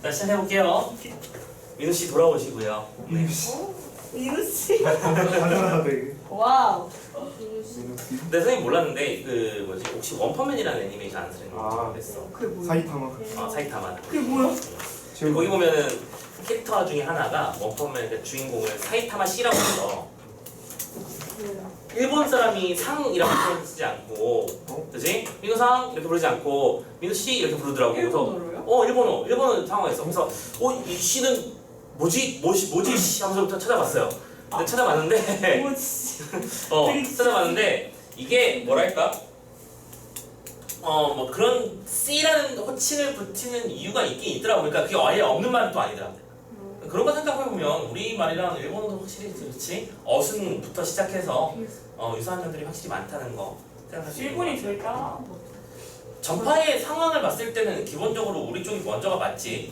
자, 시작해볼게요. 민우씨 돌아오시고요. 네. 민우씨. 당연하다 되게. 와우. 근데 선생님 몰랐는데 그 뭐지 혹시 원펀맨이라는 애니메이션 안 쓰는 했어. 그게 뭐야? 사이타마. 사이타마. 그게 뭐야? 거기 보면은 캐릭터 중에 하나가 원펀맨의 주인공을 사이타마 씨라고 불러. 일본 사람이 상이라고 쓰지 않고, 그지? 민우상 이렇게 부르지 않고 민우씨 이렇게 부르더라고. 일본어로요? 일본어 상황에서 그래서 이 씨는 뭐지 씨 하면서부터 찾아봤어요. 근데 찾아봤는데 뭐지? 찾아봤는데 이게 뭐랄까? 뭐 그런 C라는 호칭을 붙이는 이유가 있긴 있더라고. 그러니까 그게 아예 없는 말은 또 아니더라. 그런 거 생각해보면 우리 말이랑 일본어도 확실히 그렇지 어순부터 시작해서 유사한 점들이 확실히 많다는 거 생각할 수 있는 것 일본이 같아요. 제일 따라. 전파의 상황을 봤을 때는 기본적으로 우리 쪽이 먼저가 맞지,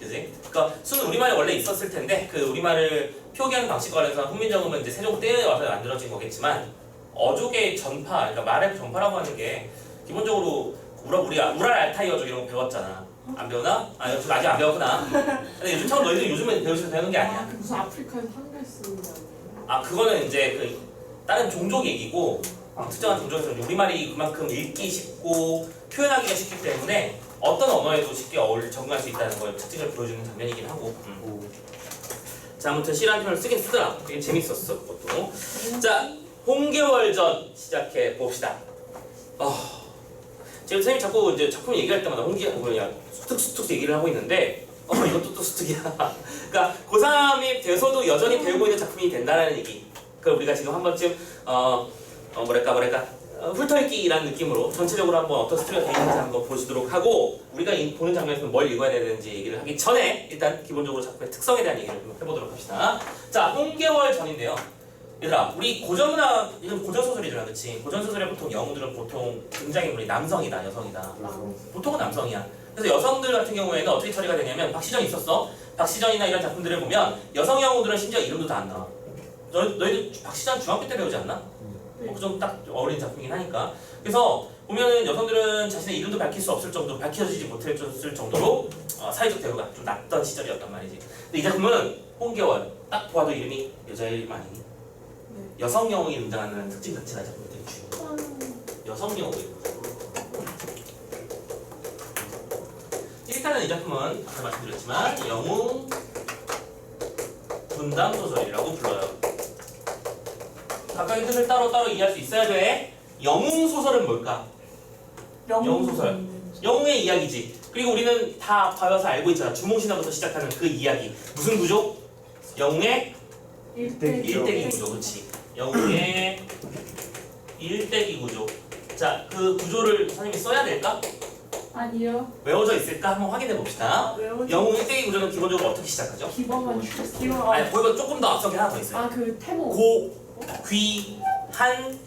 그지? 그러니까 수는 우리말에 원래 있었을 텐데 그 우리말을 표기하는 방식과 관련해서 훈민정음은 이제 세종 때에 와서 만들어진 거겠지만 어족의 전파, 그러니까 말의 전파라고 하는 게 기본적으로 우리 우랄 알타이어족 이런 거 배웠잖아. 안 배우나? 요즘 아직 안 배웠구나. 근데 요즘처럼 너희들 요즘에 배우는 게 아니야. 그 무슨 아프리카에서 한글 쓰는 게 아니에요? 그거는 이제 그 다른 종족 얘기고 특정한 종족에서 우리말이 그만큼 읽기 쉽고 표현하기가 쉽기 때문에 어떤 언어에도 쉽게 적응할 수 있다는 걸 특징을 보여주는 장면이긴 하고. 자, 아무튼 C라는 표현을 쓰긴 쓰더라. 되게 재밌었어 그것도. 자, 홍계월전 시작해 봅시다. 지금 선생님 자꾸 이제 작품 얘기할 때마다 수특 얘기를 하고 있는데 이것도 또 수특이야. 그러니까 고3이 돼서도 여전히 배우고 있는 작품이 된다는 얘기. 그걸 우리가 지금 한 번쯤 훑어읽기라는 느낌으로 전체적으로 한번 어떤 스토리가 되어 있는지 한번 보시도록 하고, 우리가 보는 장면에서 뭘 읽어야 되는지 얘기를 하기 전에 일단 기본적으로 작품의 특성에 대한 얘기를 좀 해보도록 합시다. 자, 홍계월 전인데요. 얘들아, 우리 고전문학, 이건 고전소설이잖아, 그치? 고전소설의 보통 영웅들은 보통 등장인물이 남성이다, 여성이다. 보통은 남성이야. 그래서 여성들 같은 경우에는 어떻게 처리가 되냐면, 박시전 있었어. 박시전이나 이런 작품들을 보면 여성 영웅들은 심지어 이름도 다 안 나와. 너희들 박시전 중학교 때 배우지 않나? 좀 딱 어린 작품이긴 하니까. 그래서 보면은 여성들은 자신의 이름도 밝힐 수 없을 정도로, 밝혀지지 못했을 정도로 사회적 대우가 좀 낮던 시절이었단 말이지. 근데 이 작품은 홍계월, 딱 보아도 이름이 여자일만이 여성 영웅이 등장하는 특징 자체가 작품이 되게 중요해요. 여성 영웅이 일단은 이 작품은 아까 말씀드렸지만 영웅 분담 소설이라고 불러요. 각각의 뜻을 따로따로 이해할 수 있어야 돼. 영웅 소설은 뭘까? 영웅 소설. 영웅의 이야기지. 그리고 우리는 다 봐서 알고 있잖아. 주몽신화부터 시작하는 그 이야기. 무슨 구조? 영웅의 일대기 구조. 그렇지. 영웅의 일대기 구조. 자, 그 구조를 선생님이 써야 될까? 아니요. 외워져 있을까? 한번 확인해 봅시다. 영웅 일대기 구조는 기본적으로 어떻게 시작하죠? 기범한 출세. 아니, 거기가 조금 더 앞서게 하나 더 있어요. 그 태모. 고, 귀, 한,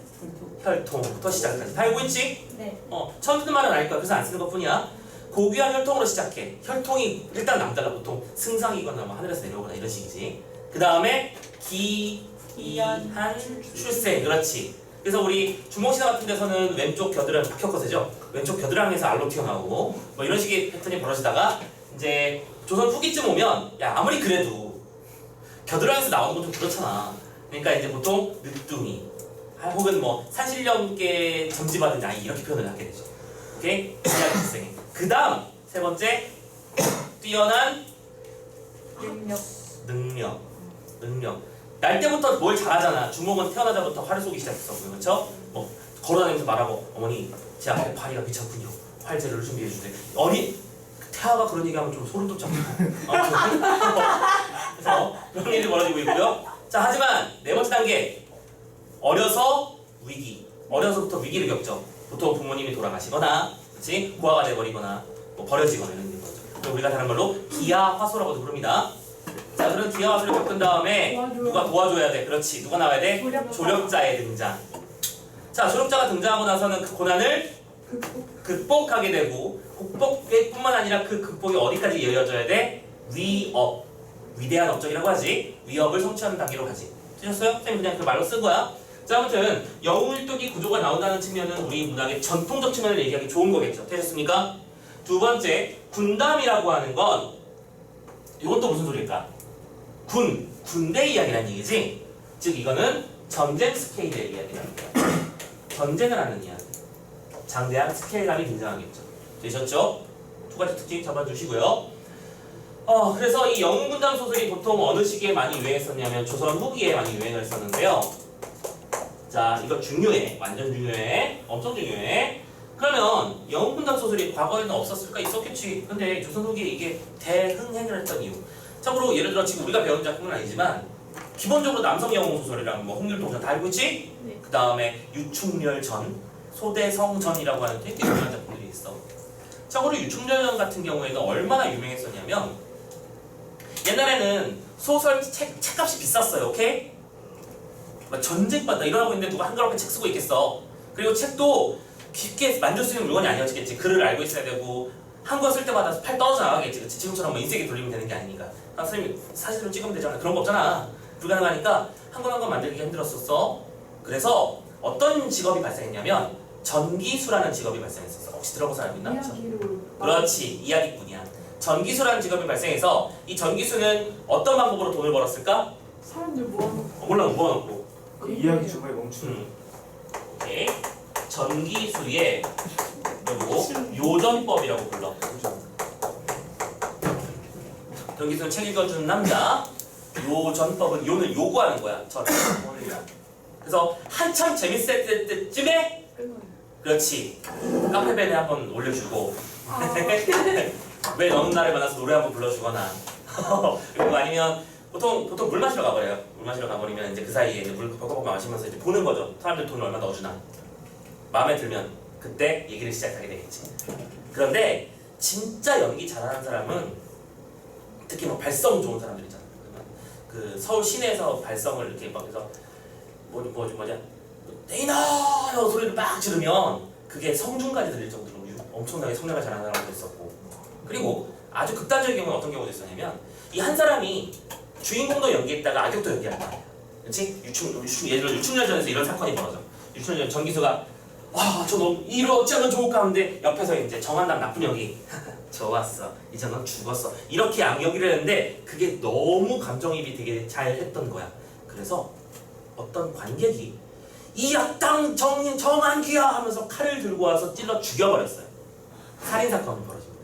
혈통부터 시작하지. 다 알고 있지? 네. 처음 듣는 말은 아닐 거야. 그래서 안 쓰는 것 뿐이야. 고귀한 혈통으로 시작해. 혈통이 일단 남자가 보통 승상이거나 뭐 하늘에서 내려오거나 이런 식이지. 그 다음에 기이한 출생. 그렇지. 그래서 우리 주몽신화 같은 데서는 왼쪽 겨드랑이 박혁거세죠. 왼쪽 겨드랑이에서 알로 튀어나오고 뭐 이런 식의 패턴이 벌어지다가 이제 조선 후기쯤 오면 야 아무리 그래도 겨드랑이에서 나오는 건 좀 그렇잖아. 그러니까 이제 보통 늦둥이 혹은 뭐 산신령께 점지받은 아이 이렇게 표현을 하게 되죠. 오케이? 그 다음 세 번째 뛰어난 능력. 날 때부터 뭘 잘하잖아. 주몽은 태어나자부터 활을 쏘기 시작했었고요. 그렇죠? 뭐 걸어다니면서 말하고 어머니 제 앞에 파리가 귀찮군요. 활제를 준비해주세요. 태아가 그런 얘기하면 좀 소름 돋지 않나요? 그래서 그런 일이 벌어지고 있고요. 자, 하지만 네 번째 단계 어려서 위기. 어려서부터 위기를 겪죠. 보통 부모님이 돌아가시거나, 그렇지? 고아가 돼버리거나, 뭐 버려지거나 이런 일이 벌어져. 그럼 우리가 다른 말로 기아화소라고도 부릅니다. 자, 그런 기아화소를 겪은 다음에 누가 도와줘야 돼. 그렇지. 누가 나와야 돼? 조력자의 등장. 자, 조력자가 등장하고 나서는 그 고난을 극복하게 되고, 극복뿐만 아니라 그 극복이 어디까지 이어져야 돼? 위업. 위대한 업적이라고 하지. 위협을 성취하는 단계로 가지. 되셨어요? 선생님 그냥 그 말로 쓴 거야. 자, 아무튼 영웅일독이 구조가 나온다는 측면은 우리 문학의 전통적 측면을 얘기하기 좋은 거겠죠. 되셨습니까? 두 번째, 분담이라고 하는 건 이건 또 무슨 소리일까? 군대 이야기라는 얘기지. 즉 이거는 전쟁 스케일의 이야기라는 거야. 전쟁을 하는 이야기. 장대한 스케일감이 등장하겠죠. 되셨죠? 두 가지 특징 잡아주시고요. 그래서 이 영웅군장 소설이 보통 어느 시기에 많이 유행했었냐면 조선 후기에 많이 유행을 했었는데요. 자, 이거 중요해. 완전 중요해. 엄청 중요해. 그러면 영웅군장 소설이 과거에는 없었을까? 있었겠지. 근데 조선 후기에 이게 대흥행을 했던 이유. 참고로 예를 들어 지금 우리가 배운 작품은 아니지만 기본적으로 남성 영웅 소설이랑 뭐 홍길동전 다 알고 있지? 네. 그 다음에 유충렬전, 소대성전이라고 하는 되게 유명한 작품들이 있어. 참고로 유충렬전 같은 경우에는 얼마나 유명했었냐면 옛날에는 소설 책값이 비쌌어요. 오케이? 막 전쟁받다 일어나고 있는데 누가 한가롭게 책 쓰고 있겠어. 그리고 책도 깊게 만질 수 있는 물건이 아니었겠지. 글을 알고 있어야 되고 한 권 쓸 때마다 팔 떨어져 나가겠지. 그치? 지금처럼 뭐 인쇄기 돌리면 되는 게 아니니까. 선생님이 사진으로 찍으면 되잖아. 그런 거 없잖아. 불가능하니까 한 권 한 권 만들기 힘들었었어. 그래서 어떤 직업이 발생했냐면 전기수라는 직업이 발생했었어. 혹시 들어본 사람 있나? 이야기로. 그렇지. 이야기꾼이야. 전기수라는 직업이 발생해서 이 전기수는 어떤 방법으로 돈을 벌었을까? 사람들 모아놓고. 몰라, 모아놓고. 그 이야기 주말 멈추는 오케이. 전기수의 그리고 요전법이라고 불러. 전기수는 책 읽어주는 남자. 요전법은 요는 요구하는 거야. 그래서 한참 재밌을 때쯤에 끊어요. 그렇지. 카페벤에 한번 올려주고 왜 너는 나를 만나서 노래 한번 불러주거나 그리고 아니면 보통 물 마시러 가버려요. 물 마시러 가버리면 이제 그 사이에 이제 물 벌컥벌컥 마시면서 이제 보는 거죠. 사람들 돈을 얼마 넣어주나. 마음에 들면 그때 얘기를 시작하게 되겠지. 그런데 진짜 연기 잘하는 사람은 특히 뭐 발성 좋은 사람들 있잖아. 그 서울 시내에서 발성을 이렇게 막 해서 뭐냐 네이나 소리를 막 지르면 그게 성중까지 들릴 정도로 엄청나게 성량을 잘하는 사람도 있었고. 그리고 아주 극단적인 경우는 어떤 경우도 있었냐면 이 한 사람이 주인공도 연기했다가 악역도 연기할 거 아니야. 그렇지? 예를 들어 유충렬전에서 이런 사건이 벌어져. 유충렬전 전기수가 저 너 이를 어찌하면 좋을까 하는데 옆에서 이제 정한남 나쁜 연기 좋았어. 이제 넌 죽었어. 이렇게 연기를 했는데 그게 너무 감정이입이 되게 잘 했던 거야. 그래서 어떤 관객이 이 악당 정한기야 하면서 칼을 들고 와서 찔러 죽여버렸어요. 살인사건이 벌어집니다.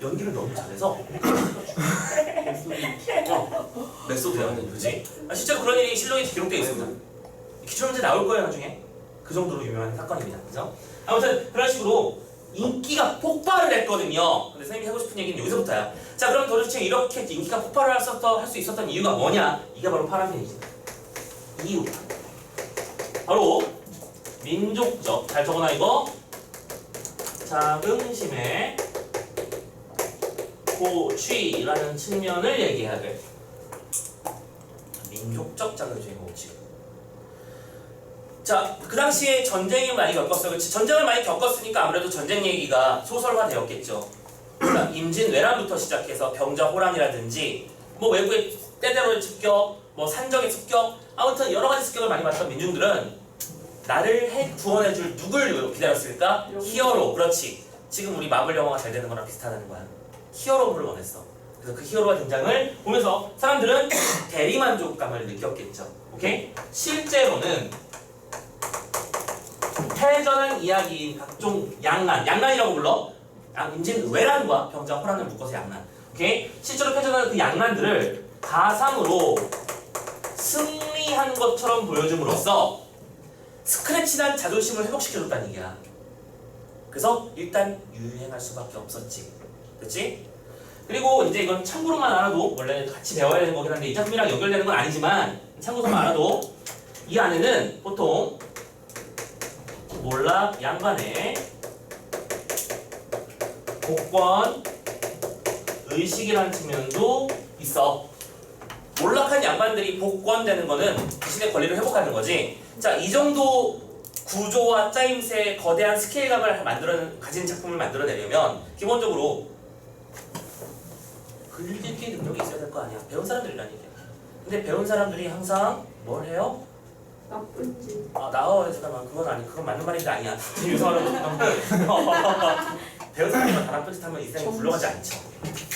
연기를 너무 잘해서 메소드야. 그지? 실제로 그런 일이 실록에 기록되어 있습니다. 기출문제 나올 거예요 나중에. 그 정도로 유명한 사건입니다. 그죠? 아무튼 그런 식으로 인기가 폭발을 했거든요. 근데 선생님이 하고 싶은 얘기는 여기서부터야. 자, 그럼 도대체 이렇게 인기가 폭발을 할 수 있었던 이유가 뭐냐? 이게 바로 파라빈이지. 이유. 바로 민족적, 잘 적어놔 이거. 자긍심의 고취라는 측면을 얘기해야 돼. 민족적 자긍심의 고취. 자, 그 당시에 전쟁을 많이 겪었어요. 그치? 전쟁을 많이 겪었으니까 아무래도 전쟁 얘기가 소설화되었겠죠. 그러니까 임진왜란부터 시작해서 병자호란이라든지 뭐 외국의 때때로의 습격, 뭐 산적의 습격, 아무튼 여러 가지 습격을 많이 받았던 민중들은 나를 구원해줄 누굴 기다렸을까? 히어로. 그렇지. 지금 우리 마블 영화가 잘 되는 거랑 비슷하다는 거야. 히어로를 원했어. 그래서 그 히어로가 등장을 보면서 사람들은 대리만족감을 느꼈겠죠. 오케이? 실제로는 패전한 이야기인 각종 양난이라고 불러. 임진왜란과 병자호란을 묶어서 양난. 오케이? 실제로 패전하는 그 양난들을 가상으로 승리한 것처럼 보여줌으로써 스크래치난 자존심을 회복시켜줬다는 얘기야. 그래서 일단 유행할 수밖에 없었지. 그렇지? 그리고 이제 이건 참고로만 알아도 원래 같이 배워야 되는 거긴 한데 이 작품이랑 연결되는 건 아니지만 참고서만 알아도 이 안에는 보통 몰락 양반의 복권 의식이라는 측면도 있어. 몰락한 양반들이 복권되는 거는 자신의 권리를 회복하는 거지. 자, 이 정도 구조와 짜임새의 거대한 스케일감을 가진 작품을 만들어내려면 기본적으로 글읽기 능력이 있어야 될 거 아니야. 배운 사람들이란 얘기야. 근데 배운 사람들이 항상 뭘 해요? 나쁜 짓. 잠깐만, 그건 맞는 말인데 아니야. 유서하는 배운 사람들만 다 나쁜 짓 하면 이 세상에 굴러가지 않죠. 배운 사람들이 항상 뭘 해요? 나쁜 짓 하면 그건 맞는 말인데 아니야. 유서하는 그건 맞는 말인데 아니야. 유서하는 그건 맞는 말인데 아니야. 유서하는 그건 맞는 말인데 아니야. 유서하는 그건 맞는 말인데 아니야. 유서하는 그건 맞는 말인데 아니야. 유서하는 그건 맞는 말인데 아니야.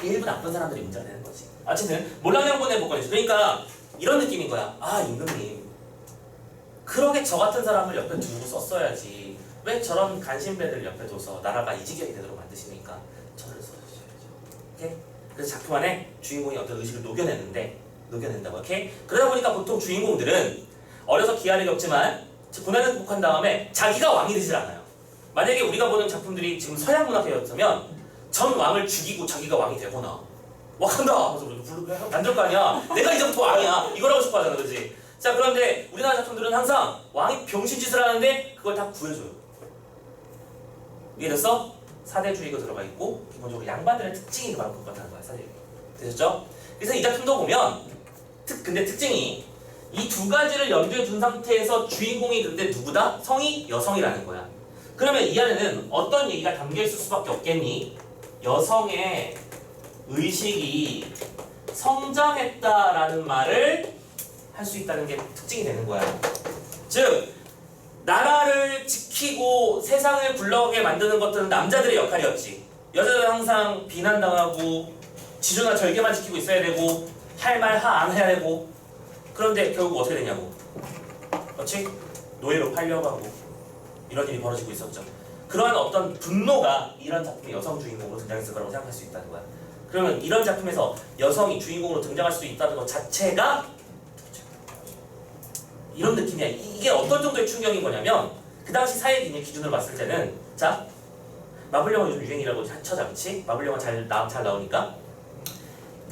일부 나쁜 사람들이 문제가 되는 거지. 어쨌든 몰락형분의 복권이죠. 그러니까 이런 느낌인 거야. 아, 임금님, 그러게 저 같은 사람을 옆에 두고 썼어야지. 왜 저런 간신배들 옆에 둬서 나라가 이 지경이 되도록 만드시니까 저를 써주셔야죠. 오케이? 그래서 작품 안에 주인공이 어떤 의식을 녹여낸다고. 오케이? 그러다 보니까 보통 주인공들은 어려서 기아를 겪지만 고난을 극복한 다음에 자기가 왕이 되질 않아요. 만약에 우리가 보는 작품들이 지금 서양 문학이었으면 전 왕을 죽이고 자기가 왕이 되거나 와간다 하면서 우리가 만들 거 아니야. 내가 이제부터 왕이야. 이걸 하고 싶어 하잖아. 그렇지? 자, 그런데 우리나라 작품들은 항상 왕이 병신짓을 하는데 그걸 다 구해줘요. 이해됐어? 사대주의가 들어가 있고 기본적으로 양반들의 특징이 바로 그것 같다는 거야. 사대주의. 되셨죠? 그래서 이 작품도 보면 근데 특징이 이 두 가지를 염두에 둔 상태에서 주인공이 근데 누구다? 성이 여성이라는 거야. 그러면 이 안에는 어떤 얘기가 담겨 있을 수밖에 없겠니? 여성의 의식이 성장했다라는 말을 할 수 있다는 게 특징이 되는 거야. 즉, 나라를 지키고 세상을 굴러가게 만드는 것들은 남자들의 역할이었지. 여자들은 항상 비난당하고 지조나 절개만 지키고 있어야 되고 할 말 하 안 해야 되고. 그런데 결국 어떻게 되냐고. 그렇지? 노예로 팔려가고 이런 일이 벌어지고 있었죠. 그러한 어떤 분노가 이런 작품의 여성 주인공으로 등장했을 거라고 생각할 수 있다는 거야. 그러면 이런 작품에서 여성이 주인공으로 등장할 수 있다는 것 자체가 이런 느낌이야. 이게 어떤 정도의 충격인 거냐면 그 당시 사회 기준으로 봤을 때는 자, 마블 영화 요즘 유행이라고 쳐자, 그치? 마블 영화 잘 나오니까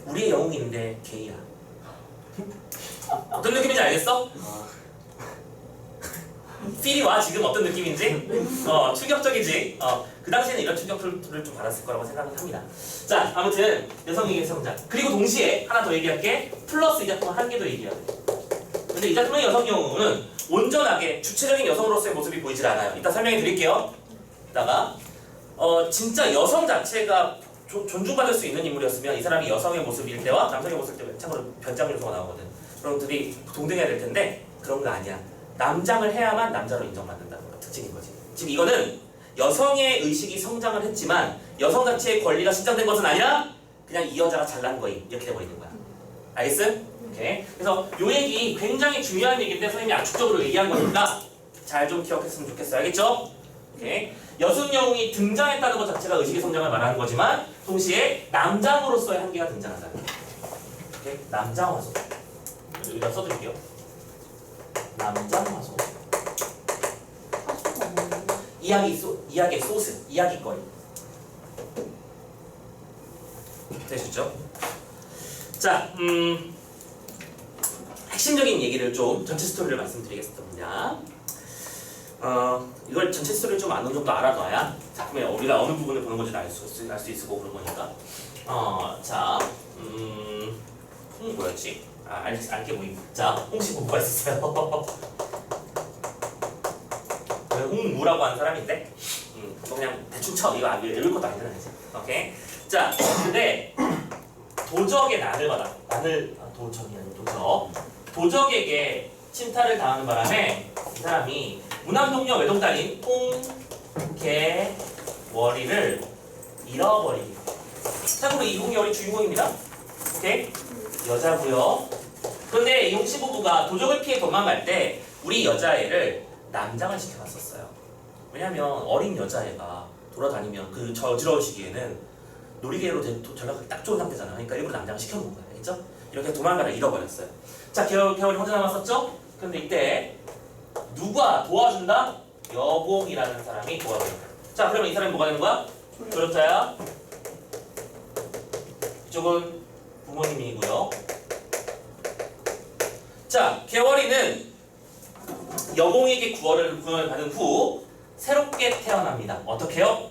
우리의 영웅인데 게이야. 어떤 느낌인지 알겠어? 필이 와 지금 어떤 느낌인지? 충격적이지? 그 당시에는 이런 충격들을 좀 받았을 거라고 생각을 합니다. 자, 아무튼 여성에게 성장. 그리고 동시에 하나 더 얘기할게. 플러스 이 작품 한 개 더 얘기해야 돼. 근데 이 작품의 여성 경우는 온전하게 주체적인 여성으로서의 모습이 보이질 않아요. 이따 설명해 드릴게요. 이따가 진짜 여성 자체가 존중받을 수 있는 인물이었으면 이 사람이 여성의 모습일 때와 남성의 모습일 때 참고로 변장 요소가 나오거든. 여러분들이 동등해야 될 텐데 그런 거 아니야. 남장을 해야만 남자로 인정받는다는 거 특징인 거지. 지금 이거는 여성의 의식이 성장을 했지만 여성 자체의 권리가 신장된 것은 아니라 그냥 이 여자가 잘난 거임 이렇게 돼버리는 거야. 알겠음? 오케이. 그래서 이 얘기 굉장히 중요한 얘기인데 선생님이 압축적으로 얘기한 거니까 잘 좀 기억했으면 좋겠어. 알겠죠? 오케이. 여성 영웅이 등장했다는 것 자체가 의식의 성장을 말하는 거지만 동시에 남장으로서의 한계가 등장한다는 거야. 오케이. 남장화소. 여기다 써드릴게요. 남장화소. 이야기의 소스, 이야기거리. 되셨죠? 자, 핵심적인 얘기를 좀 전체 스토리를 말씀드리겠습니다. 이걸 전체 스토리를 좀 어느 정도 알아둬야 작품에 우리가 어느 부분을 보는 건지 알 수 있고 그런 거니까. 자, 뭐였지? 알게 보임. 자, 홍씨 뭐가 있었어요? 홍무라고 하는 사람인데, 그냥 대충 쳐. 이거 읽을 것도 아니잖아, 이제. 오케이. 자, 근데 도적의 난을 받아. 도적이 아니고 도적. 도적에게 침탈을 당하는 바람에 이 사람이 무남동녀 외동딸인 홍계월이를 잃어버리게. 참고로 이 홍계월이 주인공입니다. 오케이? 여자고요. 그런데 이 홍씨 부부가 도적을 피해 도망갈 때 우리 여자애를 남장을 시켜놨었어요. 왜냐면 어린 여자애가 돌아다니면 그 저지러운 시기에는 놀이개로 전략하기 딱 좋은 상태잖아. 그러니까 일부러 남장을 시켜놓은 거야. 알겠죠? 이렇게 도망가다 잃어버렸어요. 자, 겨울이 혼자 남았었죠? 근데 이때 누가 도와준다? 여봉이라는 사람이 도와줘요. 자, 그러면 이 사람이 뭐가 되는 거야? 조력자야. 이쪽은 부모님이고요. 자, 개월이는 여봉에게 구원을 받은 후 새롭게 태어납니다. 어떻게요?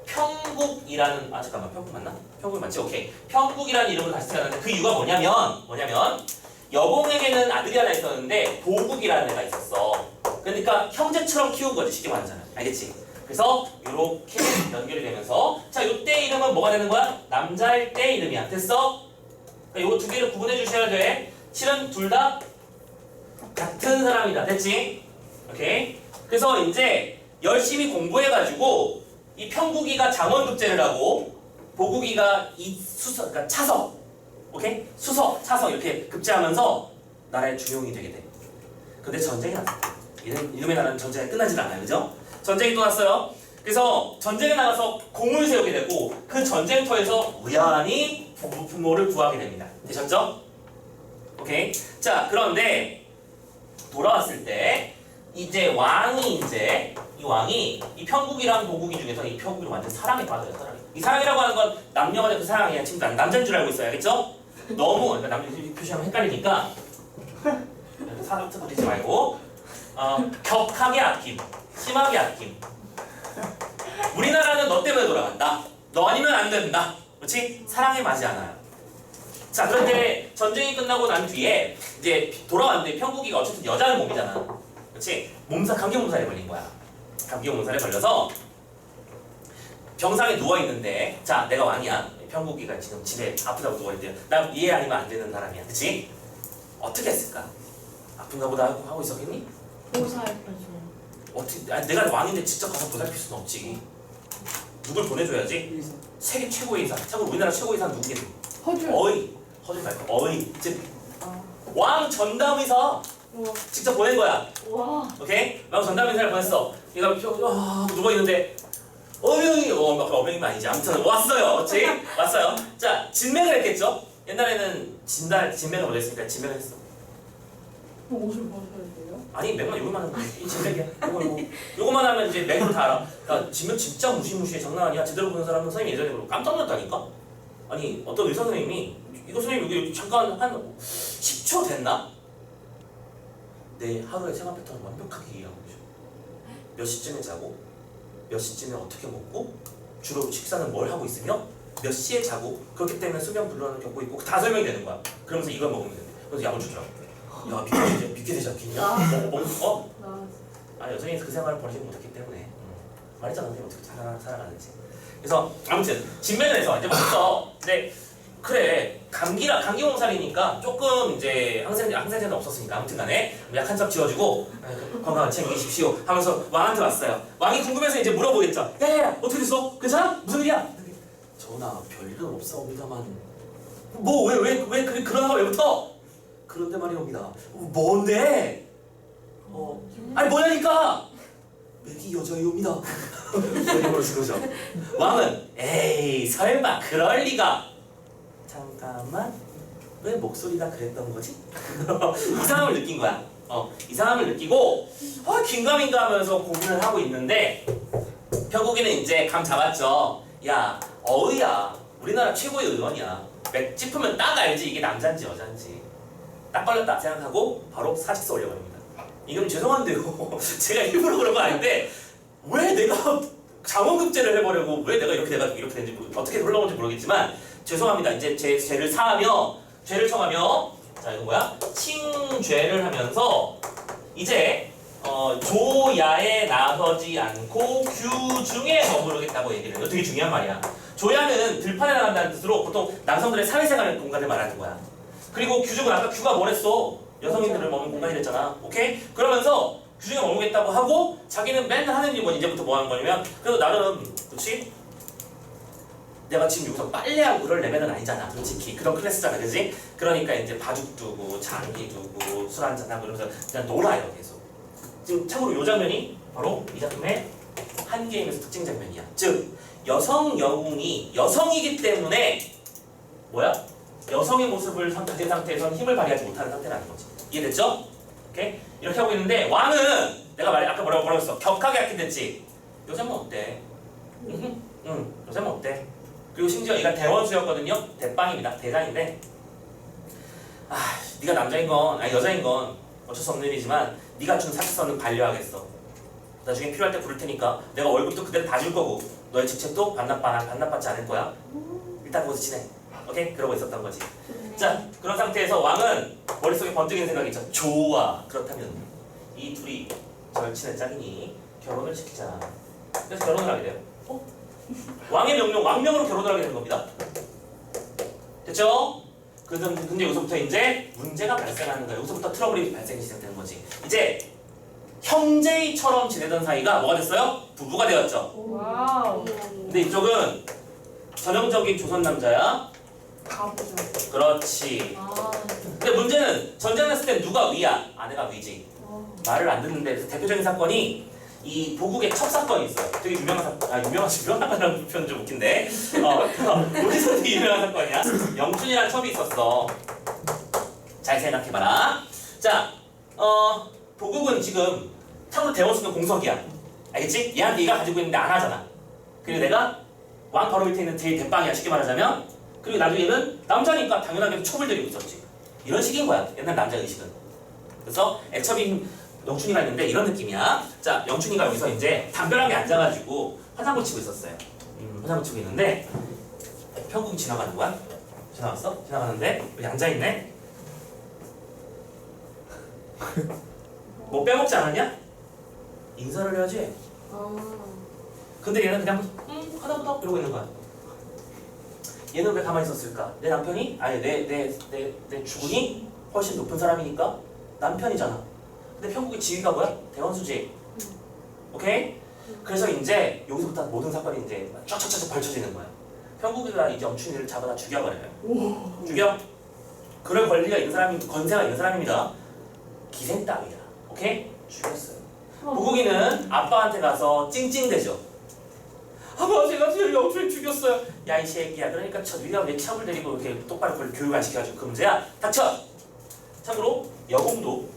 평국이라는 잠깐만, 평국 맞나? 평국 맞지? 오케이. 평국이라는 이름으로 다시 태어났는데 그 이유가 뭐냐면 여봉에게는 아들이 하나 있었는데 보국이라는 애가 있었어. 그러니까 형제처럼 키운 거지, 쉽게 말하잖아. 알겠지? 그래서 이렇게 연결이 되면서 자, 이때 이름은 뭐가 되는 거야? 남자일 때 이름이야. 됐어? 그러니까 요 두 개를 구분해 주셔야 돼. 실은 둘 다 같은 사람이다. 됐지? 오케이? 그래서 이제 열심히 공부해가지고 이 평국이가 장원급제를 하고 보국이가 이 수석, 그러니까 차석, 오케이? 수석, 차석 이렇게 급제하면서 나라의 주용이 되게 돼. 근데 전쟁이 났을 때 이놈의 나라는 전쟁이 끝나질 않아요, 그죠? 전쟁이 또 났어요. 그래서 전쟁에 나가서 공을 세우게 되고 그 전쟁터에서 우연히 부모를 구하게 됩니다. 되셨죠? 오케이. 자, 그런데 돌아왔을 때 이제 왕이 이 왕이 이 편국이랑 보국이 중에서 이 편국이 완전 사랑에 빠져요. 사랑에. 이 사랑이라고 하는 건 남녀 간의 그 사랑이야. 지금 남자인 줄 알고 있어요, 알겠죠? 너무 그러니까 남녀 표시하면 헷갈리니까 사전트 붙이지 말고 격하게 아낌, 심하게 아낌. 우리나라는 너 때문에 돌아간다. 너 아니면 안 된다. 그렇지? 사랑에 맞지 않아요. 자, 그런데 전쟁이 끝나고 난 뒤에 이제 돌아왔는데 편국이가 어쨌든 여자의 몸이잖아. 그렇지? 감기 몸살에 걸린 거야. 감기 몸살에 걸려서 병상에 누워 있는데, 자, 내가 왕이야. 편국이가 지금 집에 아프다고 누워 있대요. 나 이해 아니면 안 되는 사람이야, 그렇지? 어떻게 했을까? 아픈가 보다 하고 있었겠니? 보살펴줘. 어떻게? 아니, 내가 왕인데 직접 가서 보살필 수는 없지. 누굴 보내줘야지. 세계 최고의 의사. 참고로 우리나라 최고의 의사는 누구겠니? 허준. 허준 말고 어이. 즉 아. 왕 전담 의사 우와. 직접 보낸 거야. 와. 오케이? 왕 전담 의사를 보냈어. 얘가 누워 있는데 어명이면 아니지. 아무튼 왔어요. 그렇지? 왔어요. 자, 진맥을 했겠죠? 옛날에는 진맥을 못 했으니까 진맥을 했어. 그럼 옷을 벗어야 돼요? 아니 맥만 요거만 하면 돼. 이 진맥이야. 요거만 하면 이제 맥으로 다 알아. 야, 진맥 진짜 무시무시해. 장난 아니야. 제대로 보는 사람은 선생님이 예전에 보고 깜짝 놀랐다니까. 아니 어떤 의사 선생님이 이거 선생님 여기 잠깐 한 10초 됐나? 내 하루의 생활 패턴을 완벽하게 이해하고 계셔. 몇 시쯤에 자고 몇 시쯤에 어떻게 먹고 주로 식사는 뭘 하고 있으며 몇 시에 자고 그렇기 때문에 수면 불안을 겪고 있고 다 설명이 되는 거야. 그러면서 이걸 먹으면 돼. 그래서 약을 주더라고. 야 믿게 되지 않겠냐? 어? 아 여전히 그 생활을 버리지 못했기 때문에 말했잖아 선생님 어떻게 살아가는지. 그래서 아무튼 진맥을 해서 이제 벌써 근데 그래 감기 몸살이니까 조금 이제 항생제는 없었으니까 아무튼간에 약 한 첩 지어주고 건강을 챙기십시오 하면서 왕한테 왔어요. 왕이 궁금해서 이제 물어보겠죠. 야야야 어떻게 됐어? 괜찮아? 무슨 일이야? 전하 별일은 없사옵니다만 뭐 왜 그러다가 왜부터? 그런데 말이옵니다. 뭔데? 아니 뭐냐니까? 맥이 여자이옵니다. 이름으로 그러죠. 왕은 에이 설마 그럴 리가. 잠깐만 왜 목소리가 그랬던 거지? 이상함을 느낀 거야. 이상함을 느끼고 긴가민가 하면서 고민을 하고 있는데 편국이는 이제 감 잡았죠. 야 어의야 우리나라 최고의 의원이야. 맥 짚으면 딱 알지 이게 남잔지 여잔지. 딱 걸렸다 생각하고 바로 사직서 올려버립니다. 이건 죄송한데요. 제가 일부러 그런 건 아닌데 왜 내가 장원급제를 해버리고 왜 내가 이렇게 된지 어떻게 흘러온지 모르겠지만 죄송합니다. 이제 제 죄를 사하며 죄를 청하며 자 이건 뭐야? 칭죄를 하면서 이제 조야에 나서지 않고 규중에 머무르겠다고 얘기를 해요. 되게 중요한 말이야. 조야는 들판에 나간다는 뜻으로 보통 남성들의 사회생활 공간을 말하는 거야. 그리고 규중은 아까 규가 뭐랬어? 여성인들을 머무는 공간이랬잖아. 오케이? 그러면서 규중에 머무르겠다고 하고 자기는 맨날 하는 일이 뭐 이제부터 뭐 하는 거냐면 그래도 나름 그렇지? 내가 지금 여기서 빨래하고 그럴 레벨은 아니잖아. 솔직히 그런 클래스잖아. 그지? 그러니까 이제 바둑 두고 장기 두고 술 한잔하고 이러면서 그냥 놀아요. 계속. 지금 참고로 이 장면이 바로 이 작품의 한 게임에서 특징 장면이야. 즉 여성 영웅이 여성이기 때문에 뭐야? 여성의 모습을 가진 상태에서는 힘을 발휘하지 못하는 상태라는 거지. 이해됐죠? 오케이? 이렇게 하고 있는데 왕은 내가 아까 뭐라고 했어? 격하게 아낀댔지. 요새는 어때? 응, 요새는 어때? 그리고 심지어 얘가 대원수였거든요. 대빵입니다. 대장인데 네가 남자인 건 아니 여자인 건 어쩔 수 없는 일이지만 네가 준 사직서는 반려하겠어. 나중에 필요할 때 부를 테니까 내가 월급도 그대로 다 줄 거고 너의 직책도 반납받지 않을 거야. 일단 거기서 지내. 오케이? 그러고 있었던 거지. 자, 그런 상태에서 왕은 머릿속에 번뜩이는 생각이 있죠. 좋아. 그렇다면 이 둘이 절친의 짝이니 결혼을 시키자. 그래서 결혼을 하게 돼요. 왕의 명령, 왕명으로 결혼을 하게 되는 겁니다. 됐죠? 근데 여기서부터 이제 문제가 발생하는 거예요. 여기서부터 트러블이 발생이 시작되는 거지. 이제 형제처럼 지내던 사이가 뭐가 됐어요? 부부가 되었죠. 와우. 근데 이쪽은 전형적인 조선 남자야. 가보죠. 그렇지. 아, 근데 문제는 전쟁했을 때 누가 위야? 아내가 위지. 말을 안 듣는데 그래서 대표적인 사건이 이 보국의 첩 사건이 있어요. 되게 유명한 사건. 유명한 사건이라는 표현 좀 웃긴데. 어디서 되게 유명한 사건이야? 영춘이라는 첩이 있었어. 잘 생각해봐라. 자, 보국은 지금 참으로 대원수는 공석이야. 알겠지? 얘한테 얘가 가지고 있는데 안 하잖아. 그리고 내가 왕 바로 밑에 있는 제일 대빵이야. 쉽게 말하자면. 그리고 나중에는 남자니까 당연하게 첩을 데리고 있었지. 이런 식인 거야. 옛날 남자 의식은. 그래서 애첩인 영춘이가 있는데 이런 느낌이야. 자, 영춘이가 여기서 이제 담벼락에 앉아가지고 화장을 치고 있었어요. 화장을 치고 있는데 평국이 지나가는 거야. 지나갔어? 지나가는데 여기 앉아있네. 뭐 빼먹지 않았냐? 인사를 해야지. 근데 얘는 그냥 하다보다 이러고 있는 거야. 얘는 왜 가만히 있었을까? 내 남편이? 아니 내 주군이 훨씬 높은 사람이니까 남편이잖아. 근데 평국의 지위가 뭐야? 대원수지. 오케이? 그래서 이제 여기서부터 모든 사건이 이제 쫙쫙쫙 벌쳐지는 거야. 평국이가 이제 영춘이를 잡아다 죽여버려요. 죽여. 그럴 권리가 있는 사람이, 건세가 있는 사람입니다. 기생 따위야. 오케이? 죽였어요. 보국이는 아빠한테 가서 찡찡대죠. 아빠, 제가 영춘이 죽였어요. 야, 이 새끼야. 그러니까 네가 왜 첩을 데리고 이렇게 똑바로 그걸 교육 안 시켜가지고 그 문제야. 닥쳐. 참고로 여공도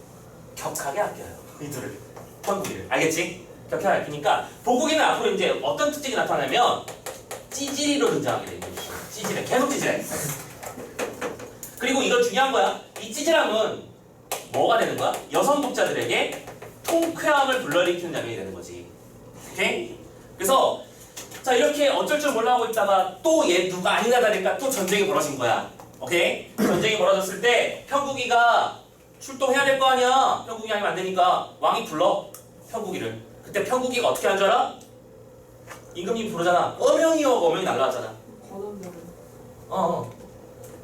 격하게 아껴요. 이들을. 평국이를. 알겠지? 격하게 아끼니까 보국이는 앞으로 이제 어떤 특징이 나타나면 찌질이로 등장하게 돼요. 찌질해. 계속 찌질해. 그리고 이건 중요한 거야. 이 찌질함은 뭐가 되는 거야? 여성 독자들에게 통쾌함을 불러일으키는 장면이 되는 거지. 오케이? 그래서 자, 이렇게 어쩔 줄 몰라 하고 있다가 또 얘 누가 아니나 다를까 또 전쟁이 벌어진 거야. 오케이? 전쟁이 벌어졌을 때 평국이가 출동해야 될 거 아니야. 평국이 아니면 안 되니까 왕이 불러. 평국이를. 그때 평국이가 어떻게 한 줄 알아? 임금님이 부르잖아. 어명이요. 어명이 날라왔잖아.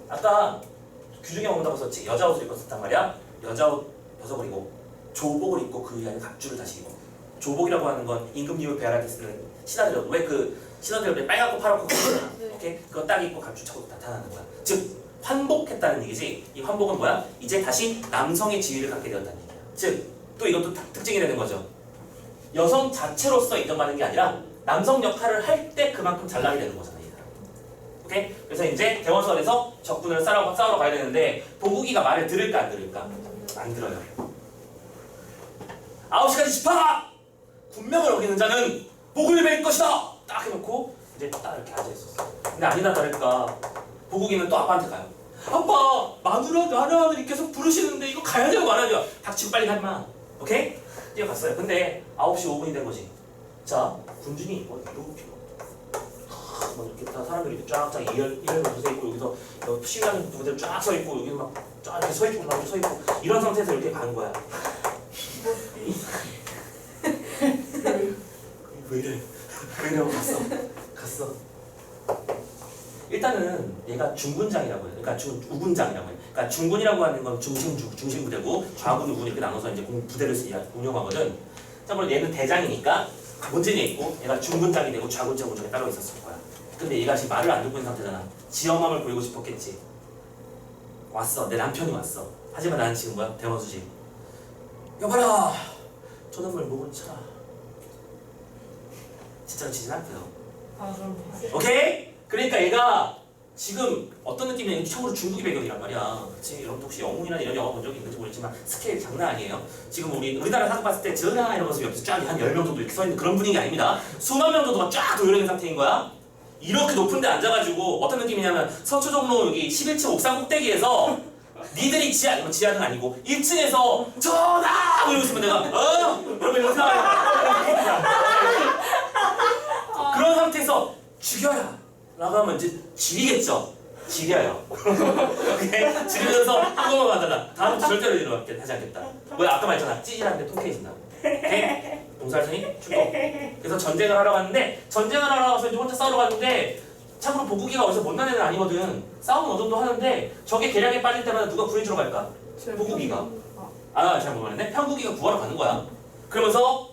아까 규중에 먹는다고 썼지. 여자 옷을 입고 썼단 말이야. 여자 옷 벗어버리고 조복을 입고 그 위에 갑주를 다시 입어. 조복이라고 하는 건 임금님을 배할할 때 쓰는 신하들. 왜 그 신하들 왜 빨갛고 파랗고 그러잖아. 오케이? 그거 딱 입고 갑주 차고 나타나는 거야. 즉 환복했다는 얘기지. 이 환복은 뭐야? 이제 다시 남성의 지위를 갖게 되었다는 얘기야. 즉 또 이것도 특징이 되는 거죠. 여성 자체로서 인정받는 게 아니라 남성 역할을 할 때 그만큼 잘나게 되는 거잖아. 이 사람. 오케이? 그래서 이제 대원선에서 적군을 싸우러 가야 되는데 보국이가 말을 들을까 안 들을까? 안 들어요. 9시까지 집합! 군명을 어기는 자는 목을 맬 것이다! 딱 해놓고 이제 딱 이렇게 앉아있었어. 근데 아니나 다를까 보국이는 또 아빠한테 가요. 아빠! 마누라 나라들이 계속 부르시는데 이거 가야 되고 말아야 돼요. 닥치고 빨리 가지마. 오케이? 뛰어갔어요. 근데 9시 5분이 된 거지. 자, 군중이 높이 막 이렇게 다 사람들이 이렇게 쫙쫙 이열로 서 있고 여기서 시위하는 분들 쫙 서 있고 여기서 막 쫙 이렇게 서 있고 막 서 있고 이런 상태에서 이렇게 가는 거야. 왜 이래? 왜 이러고 갔어. 일단은 얘가 중군장이라고 해요. 그러니까 우군장이라고 해요. 그러니까 중군이라고 하는 건 중심 부대고 좌군, 우군 이렇게 나눠서 이제 부대를 운영하거든. 참고로 얘는 대장이니까 본진에 있고 얘가 중군장이 되고 좌군장 우중에 따로 있었을 거야. 근데 얘가 지금 말을 안 듣고 있는 상태잖아. 지엄함을 보이고 싶었겠지. 왔어. 내 남편이 왔어. 하지만 나는 지금 뭐야? 대원수지. 여봐라. 저놈을 목을 쳐라. 진짜로 치진 않고요. 그럼 오케이? 그러니까 얘가 지금 어떤 느낌이냐면 참고로 중국의 배경이란 말이야. 그치? 여러분도 혹시 영웅이나 이런 영화 본 적이 있는지 모르겠지만 스케일 장난 아니에요. 지금 우리나라 사극 봤을 때 전하 이러면서 옆에서 쫙 한 10명 정도 이렇게 서 있는 그런 분위기 아닙니다. 수만 명 정도가 쫙 도열있는 상태인 거야. 이렇게 높은 데 앉아가지고 어떤 느낌이냐면 서초종로 여기 11층 옥상 꼭대기에서 니들이 지하는 아니고 1층에서 전하! 이러고 있으면 내가 여러분 이런 상황이야. 그런 상태에서 죽여라 라고 하면 이제 지리겠죠. 지려요. 오케이? 지리면서 한번만 가잖아. 다음부터 절대로 이렇게 하지 않겠다. 뭐야 아까 말했잖아. 찌질한데 통쾌해진다고. 오케이? 동사일성이 출동. 그래서 전쟁을 하러 갔는데 전쟁을 하러 가서 이제 혼자 싸우러 갔는데 참고로 보국이가 어디서 못난 애는 아니거든. 싸움은 어느 정도 하는데 저게 계략에 빠질 때마다 누가 구해주러 갈까? 보국이가. 잘못 말했네. 평국이가 구하러 가는 거야. 그러면서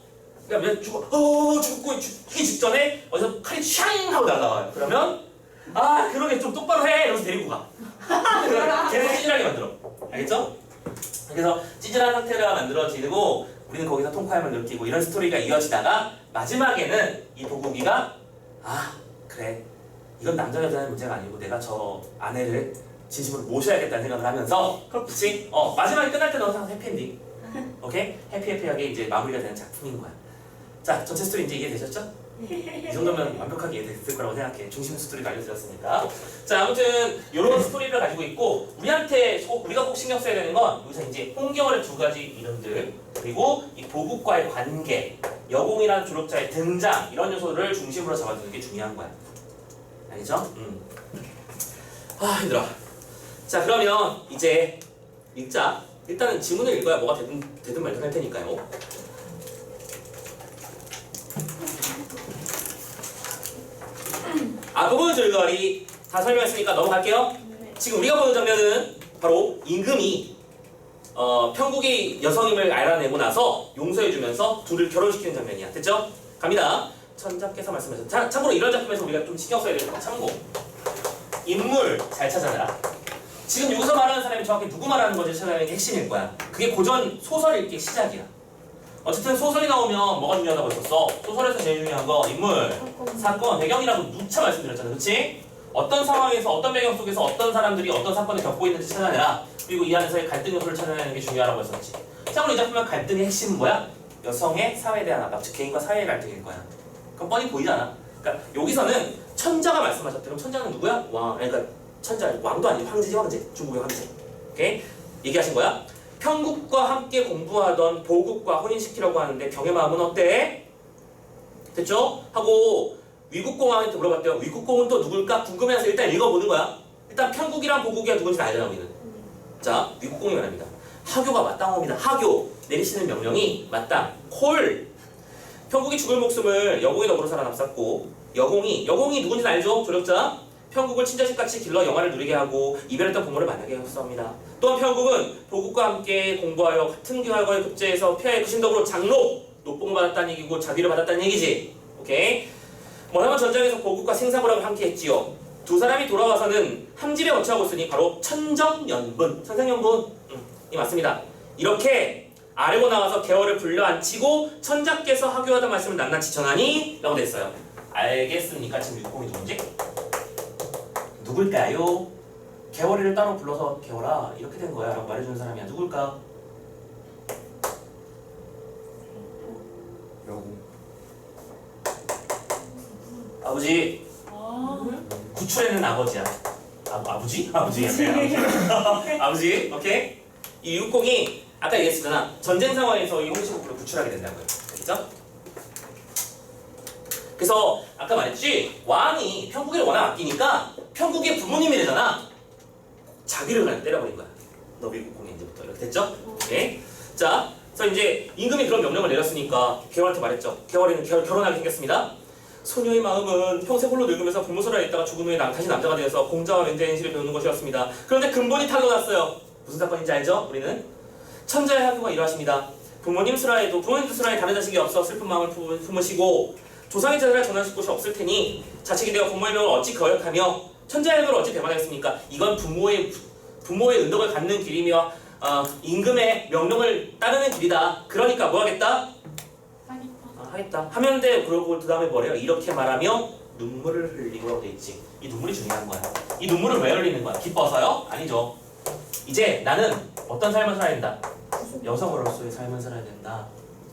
그러니까 죽고 죽기 직전에 어디서 칼이 샹 하고 날라와요. 그러면 아 그러게 좀 똑바로 해 이러면서 데리고 가. 계속 찌질하게 만들어. 알겠죠? 그래서 찌질한 상태가 만들어지고 우리는 거기서 통쾌함을 느끼고 이런 스토리가 이어지다가 마지막에는 이 도구기가 아 그래 이건 남자 여자의 문제가 아니고 내가 저 아내를 진심으로 모셔야겠다는 생각을 하면서 그렇지? 마지막에 끝날 때는 항상 해피엔딩. 오케이? 해피해피하게 이제 마무리가 되는 작품인 거야. 자 전체 스토리 이제 이해되셨죠? 이 정도면 완벽하게 이해됐을 거라고 생각해. 중심 스토리를 알려드렸으니까. 자 아무튼 이런 스토리를 가지고 있고 우리가 꼭 신경 써야 되는 건 여기서 이제 홍경월의 두 가지 이름들 그리고 이 보국과의 관계, 여공이라는 조력자의 등장 이런 요소를 중심으로 잡아주는 게 중요한 거야. 알겠죠? 아 힘들어. 자 그러면 이제 읽자. 일단은 지문을 읽어야 뭐가 되든 말든 할 테니까요. 앞부분 줄거리 다 설명했으니까 넘어갈게요. 지금 우리가 보는 장면은 바로 임금이 평국이 여성임을 알아내고 나서 용서해주면서 둘을 결혼시키는 장면이야. 됐죠? 갑니다. 천자께서 말씀하셨죠. 참고로 이런 작품에서 우리가 좀 신경 써야 되는 거 참고. 인물 잘 찾아내라. 지금 여기서 말하는 사람이 정확히 누구 말하는 건지 찾아내는 게 핵심일 거야. 그게 고전 소설 읽기 시작이야. 어쨌든 소설이 나오면 뭐가 중요하다고 했었어? 소설에서 제일 중요한 거 인물, 사건, 배경이라고 누차 말씀드렸잖아. 그치? 어떤 상황에서 어떤 배경 속에서 어떤 사람들이 어떤 사건을 겪고 있는지 찾아내라. 그리고 이 안에서의 갈등 요소를 찾아내는 게 중요하다고 했었지. 참고로 이 작품의 갈등의 핵심은 뭐야? 여성의 사회에 대한 압박, 즉 개인과 사회의 갈등일 거야. 그럼 뻔히 보이잖아. 그러니까 여기서는 천자가 말씀하셨대. 그럼 천자는 누구야? 왕. 그러니까 천자, 왕도 아니고 황제지 황제. 중국의 황제. 오케이? 얘기하신 거야? 평국과 함께 공부하던 보국과 혼인시키려고 하는데 병의 마음은 어때? 됐죠? 하고 위국공한테 물어봤대요. 위국공은 또 누굴까? 궁금해서 일단 읽어보는 거야. 일단 평국이랑 보국이 누군지 알잖아 우리는. 자, 위국공이 말합니다. 하교가 마땅합니다. 하교 내리시는 명령이 마땅. 콜. 평국이 죽을 목숨을 여공이 덕으로 살아 남쌌고 여공이 누군지 알죠? 조력자. 평국을 친자식같이 길러 영화를 누리게 하고 이별했던 부모를 만나게 하였습니다. 또한 평국은 보국과 함께 공부하여 같은 교학을 급제해서 폐하의 그 신덕으로 장로 높봉을 받았다는 얘기고 자비를 받았다는 얘기지. 오케이? 머나먼 전장에서 보국과 생사고락을 함께 했지요. 두 사람이 돌아와서는 함집에 거처하고 있으니 바로 천정연분, 천생연분 이 맞습니다. 이렇게 아래고 나와서 개월을 불려앉히고 천자께서 하교하던 말씀을 낱낱이 전하니 라고 됐어요. 알겠습니까? 지금 육공이 누군지? 누굴까요? 개월이를 따로 불러서 개월아 이렇게 된 거야 라고 말해주는 사람이야. 누굴까? 여공. 아버지. 구출해낸 아버지야. 아버지? 아버지. 아버지. 오케이? 이 육공이 아까 얘기했잖아. 전쟁 상황에서 이 홍시국부를 구출하게 된다고요. 알겠죠? 그래서 아까 말했지 왕이 평국이를 워낙 아끼니까 평국의 부모님이 되잖아. 자기를 그냥 때려버린 거야. 너 위국공이 이제부터 이렇게 됐죠? 오케이? 자, 그래서 이제 임금이 그런 명령을 내렸으니까 개월한테 말했죠. 개월이는 결혼하게 생겼습니다. 소녀의 마음은 평생 홀로 늙으면서 부모소라에 있다가 죽은 후에 다시 남자가 되어서 공자와 맹자인시를 배우는 것이었습니다. 그런데 근본이 탄로났어요. 무슨 사건인지 알죠? 우리는 천자의 하교가 이러하십니다. 부모님도 수라에 다른 자식이 없어 슬픈 마음을 품으시고 조상의 자세를 전하실 곳이 없을 테니 자식이 되어 부모의 명을 어찌 거역하며 천자의 명을 어찌 배반하겠습니까? 이건 부모의 은덕을 갖는 길이며 임금의 명령을 따르는 길이다. 그러니까 뭐 하겠다? 하겠다. 하면 돼. 그러고 그 다음에 뭐래요? 이렇게 말하며 눈물을 흘리고 돼 있지. 이 눈물이 중요한 거야. 이 눈물을 왜 흘리는 거야? 기뻐서요? 아니죠. 이제 나는 어떤 삶을 살아야 된다? 여성으로서의 삶을 살아야 된다.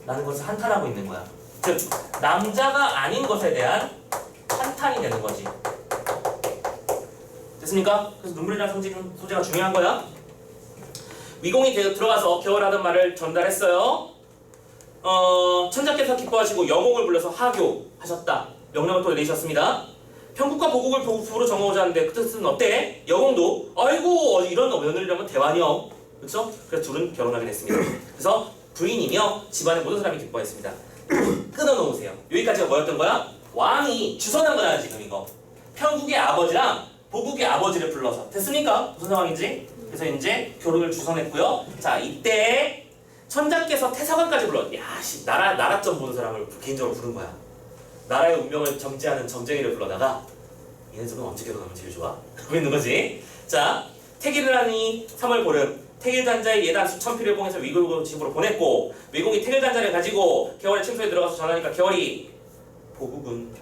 라는 것을 한탄하고 있는 거야. 즉 남자가 아닌 것에 대한 한탄이 되는 거지. 됐습니까? 그래서 눈물이라는 소재가 중요한 거야. 위공이 들어가서 겨울하던 말을 전달했어요. 천자께서 기뻐하시고 여공을 불러서 하교하셨다. 명령을 또 내리셨습니다. 평국과 보국을 부부로 정하고자 하는데 그 뜻은 어때? 여공도 아이고 이런 며느리라면 대환영. 그렇죠? 그래서 둘은 결혼하게 됐습니다. 그래서 부인이며 집안의 모든 사람이 기뻐했습니다. 끊어놓으세요. 여기까지가 뭐였던 거야? 왕이 주선한 거야 지금 이거. 평국의 아버지랑 보국의 아버지를 불러서. 됐습니까? 무슨 상황인지? 그래서 이제 결혼을 주선했고요. 자 이때 천자께서 태사관까지 불러. 야씨 나라점 보는 사람을 개인적으로 부른 거야. 나라의 운명을 점지하는 점쟁이를 불러다가 얘네들은 언제 결혼하면 제일 좋아? 그러고 있는 거지. 자, 태기를 하니 3월 보름 태길 단자에 예단 수천 필을 봉해서 위국 집으로 보냈고 위국이 태길 단자를 가지고 개월의 침소에 들어가서 전하니까 개월이 보국은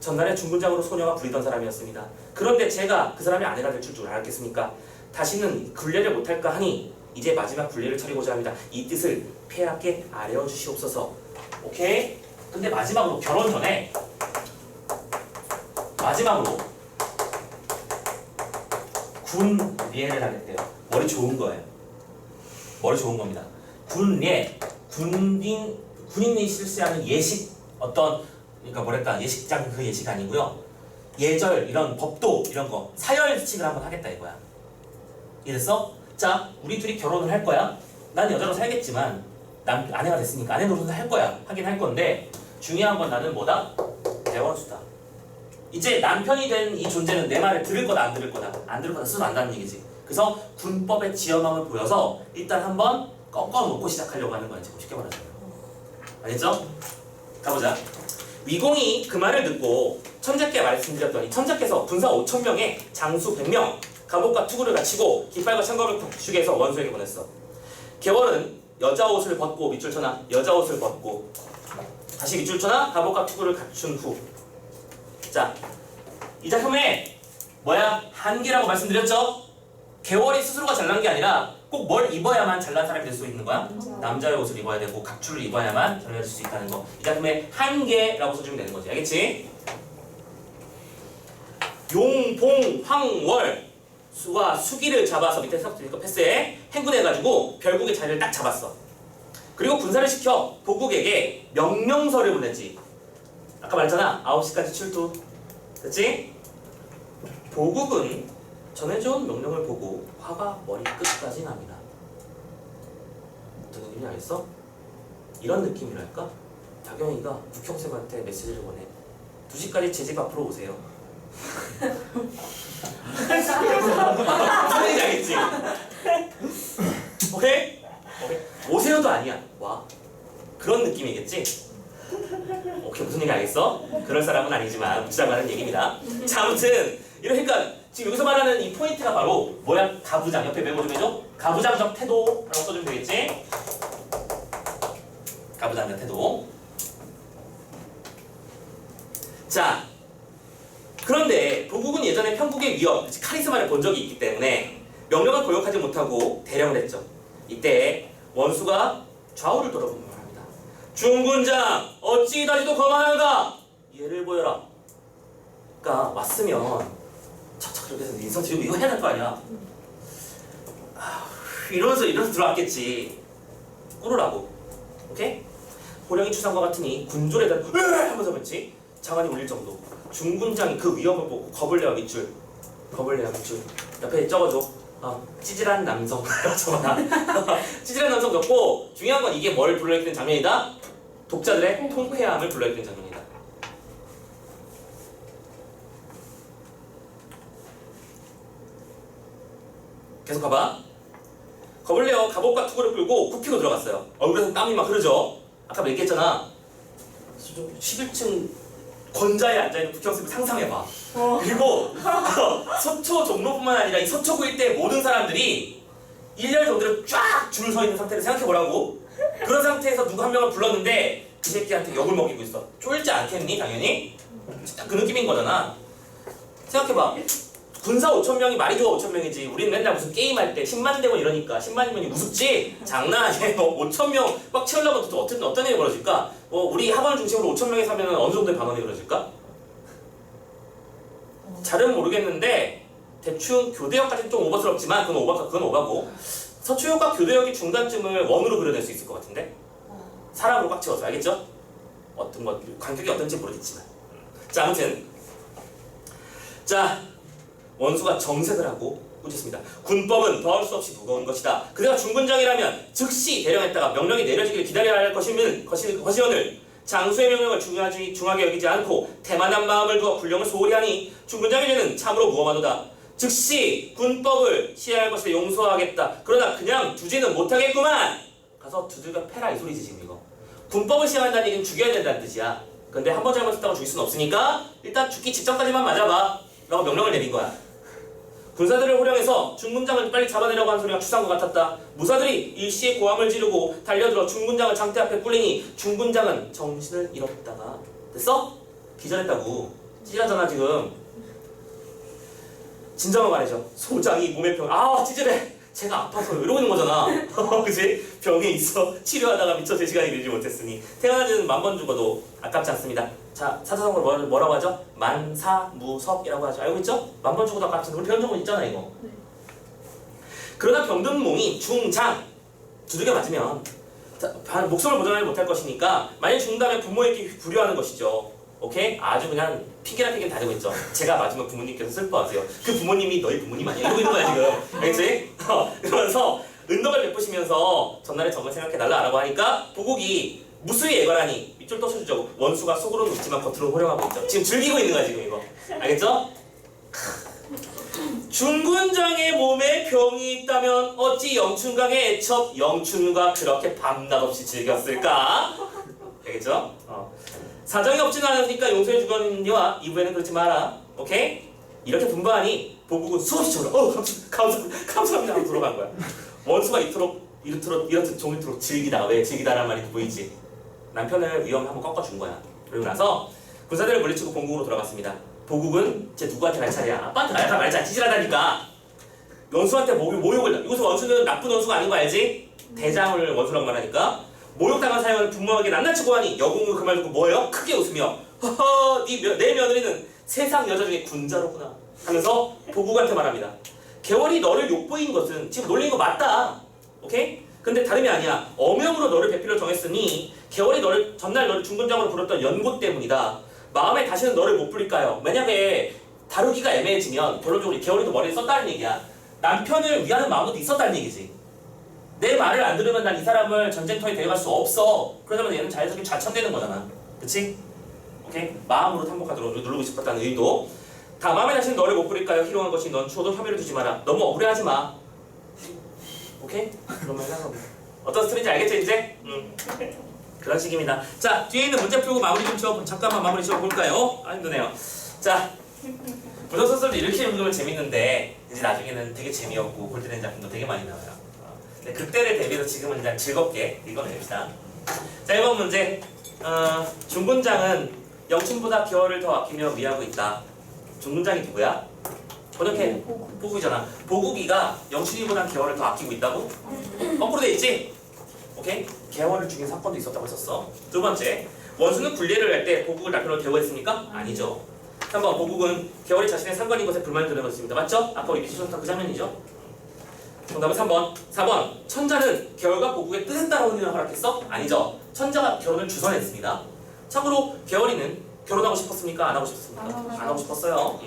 전날에 중군장으로 소녀가 부리던 사람이었습니다. 그런데 제가 그 사람이 아내가 될 줄 알았겠습니까? 다시는 굴례를 못할까 하니 이제 마지막 굴례를 차리고자 합니다. 이 뜻을 폐하께 아뢰어 주시옵소서. 오케이? 근데 마지막으로 결혼 전에 마지막으로 군 예를 하겠대요. 머리 좋은 거예요. 머리 좋은 겁니다. 군예, 군인이 실시하는 예식 어떤 그러니까 뭐랄까 예식장 그 예식 아니고요. 예절 이런 법도 이런 거 사열칙을 한번 하겠다 이거야. 이랬어? 자, 우리 둘이 결혼을 할 거야. 난 여자로 살겠지만 아내가 됐으니까 아내 노릇을 할 거야. 하긴 할 건데 중요한 건 나는 뭐다? 대원수다. 이제 남편이 된 이 존재는 내 말을 들을 거다 안 들을 거다 안 들을 거다 쓰도 안다는 얘기지. 그래서 군법의 지엄함을 보여서 일단 한번 꺾어놓고 시작하려고 하는 거야. 지금 쉽게 말하자면. 알겠죠? 가보자. 위공이 그 말을 듣고 천자께 말씀드렸더니 천자께서 군사 5,000명에 장수 100명 갑옷과 투구를 갖추고 깃발과 창검을 갖추게 해서 원수에게 보냈어. 개월은 여자 옷을 벗고 밑줄 쳐나 여자 옷을 벗고 다시 밑줄 쳐나 갑옷과 투구를 갖춘 후. 자, 이 작품에 뭐야? 한계라고 말씀드렸죠? 개월이 스스로가 잘난 게 아니라 꼭 뭘 입어야만 잘난 사람이 될 수 있는 거야? 남자의 옷을 입어야 되고 각주를 입어야만 잘난 수 있다는 거. 이 작품에 한계라고 써주면 되는 거지. 알겠지? 용, 봉, 황, 월 수와 수기를 잡아서 밑에 섞으니까 패스에 행군해가지고 별국의 자리를 딱 잡았어. 그리고 군사를 시켜 보국에게 명령서를 보냈지. 아까 말했잖아. 9시까지 출두. 됐지? 보국은 전해져온 명령을 보고 화가 머리 끝까지 납니다. 어떤 느낌인지 알겠어? 이런 느낌이랄까? 박영희가 국형쌤한테 메시지를 보내. 2시까지 제 집 앞으로 오세요. 무슨 얘기인지 알겠지? 오케이? 오세요도 아니야. 와. 그런 느낌이겠지? 오케이, 무슨 얘기 알겠어? 그럴 사람은 아니지만 묻지라고 하는 얘기입니다. 자, 아무튼 이러니까 지금 여기서 말하는 이 포인트가 바로 뭐야? 가부장. 옆에 메모 좀 해줘. 가부장적 태도라고 써주면 되겠지? 가부장적 태도. 자, 그런데 보국은 예전에 편국의 위협, 카리스마를 본 적이 있기 때문에 명령을 고역하지 못하고 대령을 했죠. 이때 원수가 좌우를 돌아보며 말합니다. 중군장, 어찌 다시도 거만한가? 예를 보여라. 그러니까 왔으면 착착 그렇게 해서 인성 지우고 이거 해야 될 거 아니야. 이러면서 들어왔겠지. 꿇으라고. 오케이? 호령이 추상과 같으니 군졸에다 하면서 그렇지. 장안이 울릴 정도. 중군장이 그 위험을 보고 겁을내어 밑줄. 겁을내어 밑줄. 옆에 적어줘. 찌질한 남성. 적어놔. 찌질한 남성 적고 중요한 건 이게 뭘 불러일으키는 장면이다? 독자들의 통쾌함을 불러일으키는 장면이다. 계속 가봐. 겁을 내어 갑옷과 투구를 끌고 굽히고 들어갔어요. 얼굴에서 땀이 막 흐르죠. 아까 얘기했잖아. 11층 권자에 앉아있는 국형쌤을 상상해봐. 그리고 서초 종로뿐만 아니라 이 서초구 일대 모든 사람들이 일렬 정도로 쫙 줄을 서 있는 상태를 생각해보라고. 그런 상태에서 누구 한 명을 불렀는데 그 새끼한테 욕을 먹이고 있어. 쫄지 않겠니? 당연히. 딱 그 느낌인 거잖아. 생각해봐. 군사 5,000명이 말이 좋아 5,000명이지. 우리는 맨날 무슨 게임할 때 10만 대면 이러니까 10만이면 우습지? 장난 아니에요. 5,000명 꽉 채우려면 또 어떤 일이 벌어질까? 우리 학원을 중심으로 5,000명이 사면 어느 정도의 반원이 벌어질까? 잘은 모르겠는데 대충 교대역까지는 좀 오버스럽지만 그건 오바고 서초역과 교대역의 중간쯤을 원으로 그려낼 수 있을 것 같은데? 사람으로 꽉 채워서. 알겠죠? 어떤 것 간격이 어떤지 모르겠지만. 자, 아무튼 자, 원수가 정색을 하고 꾸짖습니다. 군법은 더할 수 없이 무거운 것이다. 그대가 중군장이라면 즉시 대령했다가 명령이 내려지기를 기다려야 할 것이오늘 장수의 명령을 중하게 여기지 않고 태만한 마음을 두어 군령을 소홀히 하니 중군장의 죄는 참으로 무엄하도다. 즉시 군법을 시행할 것을 용서하겠다. 그러나 그냥 두지는 못하겠구만. 가서 두들겨 패라 이 소리지 지금 이거. 군법을 시행한다는 얘기는 죽여야 된다는 뜻이야. 근데 한 번 잘못했다고 죽일 수는 없으니까 일단 죽기 직전까지만 맞아봐 라고 명령을 내린 거야. 군사들을 호령해서 중군장을 빨리 잡아내려고 하는 소리가 추상과 같았다. 무사들이 일시에 고함을 지르고 달려들어 중군장을 장대 앞에 뿔리니 중군장은 정신을 잃었다가 됐어? 기절했다고. 찌질하잖아 지금. 진정을 말해줘. 소장이 몸에 병 찌질해. 제가 아파서 이러고 있는 거잖아. 그치? 병에 있어. 치료하다가 미처 제 시간이 되지 못했으니 태어나지는 만번 죽어도 아깝지 않습니다. 자, 사자성어를 뭐라고 하죠? 만사무석이라고 하죠. 알고 있죠? 만번 죽어도 아깝지 않습니다. 우리 배운 적은 있잖아 이거. 네. 그러나 병든 몸이 중장 두들겨 맞으면 목숨을 보존하지 못할 것이니까 만약 죽는다면 부모에게 불효하는 것이죠. 오케이? 아주 그냥 핑계나 핑계 다 대고 있죠. 제가 맞으면 부모님께서 슬퍼하세요. 그 부모님이 너희 부모님 아니야? 이러고 있는 거야 지금. 알겠지? 그러면서 은덕을 베푸시면서 전날의 적을 생각해달라라고 하니까 보국이 무수히 애걸하니 밑줄 떠쳐주죠. 원수가 속으로는 웃지만 겉으로 호령하고 있죠. 지금 즐기고 있는 거야 지금 이거. 알겠죠? 중군장의 몸에 병이 있다면 어찌 영춘강의 애첩 영춘과 그렇게 밤낮 없이 즐겼을까? 알겠죠? 사정이 없지는 않으니까 용서해 주거니와 이후에는 그렇지 마라. 오케이? 이렇게 분부하니 보국은 수없이 저러 감사합니다 하고 들어간 거야. 원수가 이렇듯 종일토록 즐기다. 왜 즐기다라는 말이 보이지? 남편을 위험에 한번 꺾어준 거야. 그리고 나서 군사들을 물리치고 본국으로 돌아갔습니다. 보국은 이제 누구한테 갈 차례야? 아빠한테 말자. 찌질하다니까. 원수한테 모욕을. 이것은 원수는 나쁜 원수가 아닌 거 알지? 대장을 원수라고 말하니까. 모욕당한 사형을 부모에게 낱낱이 고하니 여공은 그 말 듣고 뭐예요? 크게 웃으며 허허 내 며느리는 세상 여자 중에 군자로구나 하면서 보국한테 말합니다. 개월이 너를 욕보인 것은 지금 놀리는 거 맞다. 오케이? 근데 다름이 아니야. 어명으로 너를 배필로 정했으니 개월이 전날 너를 중군장으로 불렀던 연고 때문이다. 마음에 다시는 너를 못 부릴까요? 만약에 다루기가 애매해지면 결론적으로 개월이도 머리를 썼다는 얘기야. 남편을 위하는 마음도 있었다는 얘기지. 내 말을 안 들으면 난 이 사람을 전쟁터에 데려갈 수 없어. 그러자면 얘는 자연스럽게 좌천되는 거잖아. 그치? 오케이? 마음으로 탐복하도록 누르고 싶었다는 의도. 다 마음에 다시는 너를 못 부릴까요? 희롱한 것이 넌 추워도 혐의를 두지 마라. 너무 억울해하지 마. 오케이? 그런 말 하고. 어떤 스토리인지 알겠죠 이제? 그런 식입니다. 자, 뒤에 있는 문제 풀고 마무리 좀 잠깐만 마무리 지어볼까요? 힘드네요. 자, 부정소설도 이렇게 읽으면 재밌는데 이제 나중에는 되게 재미없고 골때리는 작품도 되게 많이 나와요. 그때를 대비해서 지금은 그냥 즐겁게 읽어냅시다. 자, 1번 문제. 중군장은 영춘보다 겨울을 더 아끼며 위하고 있다. 중군장이 누구야? 번역해. 보국이잖아. 보국이가 영춘이보다 겨울을 더 아끼고 있다고? 거꾸로 돼 있지? 오케이? 개월을 죽인 사건도 있었다고 했었어. 두 번째. 원수는 군례를 할 때 보국을 남편으로 대우했습니까? 아니죠. 3번. 보국은 겨울이 자신의 상관인 것에 불만을 드러냈습니다. 맞죠? 아까 우리 비추셨던 그 장면이죠? 정답은 3번. 4번. 천자는 개월과 보국의 뜻에 따라 혼인을 허락했어? 아니죠. 천자가 결혼을 주선했습니다. 참고로 개월이는 결혼하고 싶었습니까? 안 하고 싶었습니까? 안 하고 싶었어요.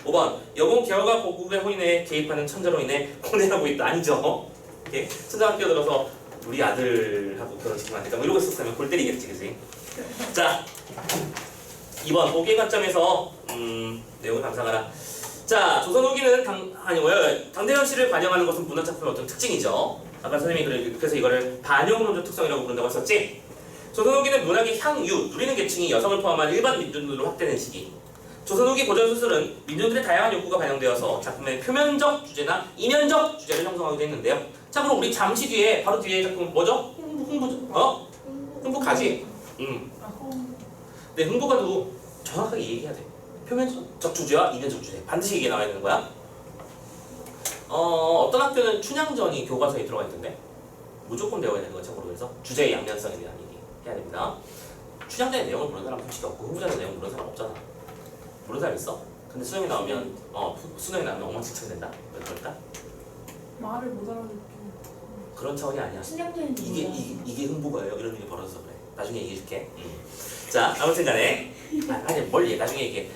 5번. 여공 개월과 보국의 혼인에 개입하는 천자로 인해 혼인하고 있다. 아니죠. 이렇게 천자가 끼어들어서 우리 아들하고 결혼시키면 안 될까? 뭐 이러고 있었으면 골 때리겠지, 그지? 자, 2번. 보기의 관점에서 내용을 감상하라. 자, 조선 후기는 당대현 씨를 반영하는 것은 문학작품의 어떤 특징이죠. 아까 선생님이 그래서 이거를 반영론적 특성이라고 부른다고 했었지. 조선 후기는 문학의 향유, 누리는 계층이 여성을 포함한 일반 민중들로 확대된 시기. 조선 후기 고전 소설은 민중들의 다양한 욕구가 반영되어서 작품의 표면적 주제나 이면적 주제를 형성하기도 했는데요. 참고로 우리 잠시 뒤에 바로 뒤에 작품 뭐죠? 흥부가지. 네, 흥부가도 정확하게 얘기해야 돼. 표면적 주제와 이면적 주제 반드시 이게 나와야 되는 거야. 어떤 학교는 춘향전이 교과서에 들어가 있던데 무조건 배워야 되는 거죠. 그래서 주제의 양면성에 대한 얘기 해야 됩니다. 춘향전의 내용을 모르는 사람 솔직히 없고 흥부전의 내용을 모르는 사람 없잖아. 모르는 사람 있어? 근데 수능에 나오면 엉망진창 된다. 왜 그럴까? 말을 못 알아듣고. 그런 차원이 아니야. 신념적인 이게 흥부가예요. 이런 일이 벌어져서 그래. 나중에 얘기해줄게. 자, 아무튼간에 아니 뭘 나중에 얘기해.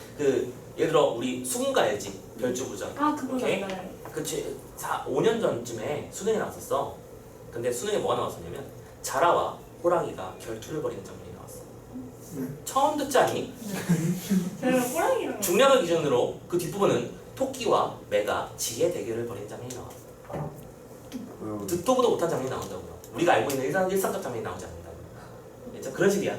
예를 들어 우리 수군가 알지? 별주부전. 그거 오케이? 맞나요? 그치. 5년 전쯤에 수능에 나왔었어. 근데 수능에 뭐가 나왔었냐면 자라와 호랑이가 결투를 벌이는 장면이 나왔어. 처음 듣지 않니? 제가 호랑이랑 중량을 기준으로 그 뒷부분은 토끼와 매가 지혜 대결을 벌이는 장면이 나와. 듣도 보도 못한 장면이 나온다고요. 우리가 알고 있는 일상적 장면이 나오지 않는다고요. 그런 식이야.